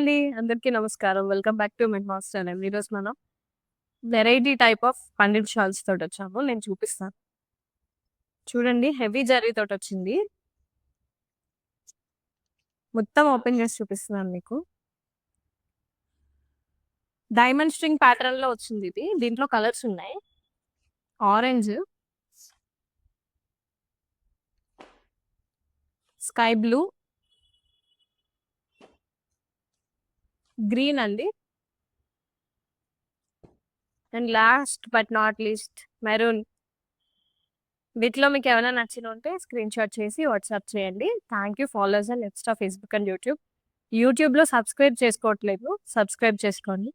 అండి. అందరికీ నమస్కారం. Welcome back to my hostel అండి. ఈరోజు మనం వెరైటీ టైప్ ఆఫ్ పన్నీర్ షాల్స్ తోటొచ్చాము. నేను చూపిస్తాను. చూడండి హెవీ జరీ తోటొచ్చింది. మొత్తం ఓపెన్ చేసి చూపిస్తున్నాను మీకు. డైమండ్ స్ట్రింగ్ ప్యాటర్న్‌లో వచ్చిందిది. దీంట్లో కలర్స్ ఉన్నాయి. ఆరెంజ్, స్కై బ్లూ, గ్రీన్ అండి. And last but not least maroon. వీటిలో మీకేమైనా నచ్చినుంటే స్క్రీన్‌షాట్ చేసి వాట్సాప్ చేయండి. Thank you. Follow us on Insta, Facebook and YouTube. యూట్యూబ్‌లో సబ్స్క్రైబ్ చేసుకోవట్లేదు. సబ్స్క్రైబ్ చేసుకోండి.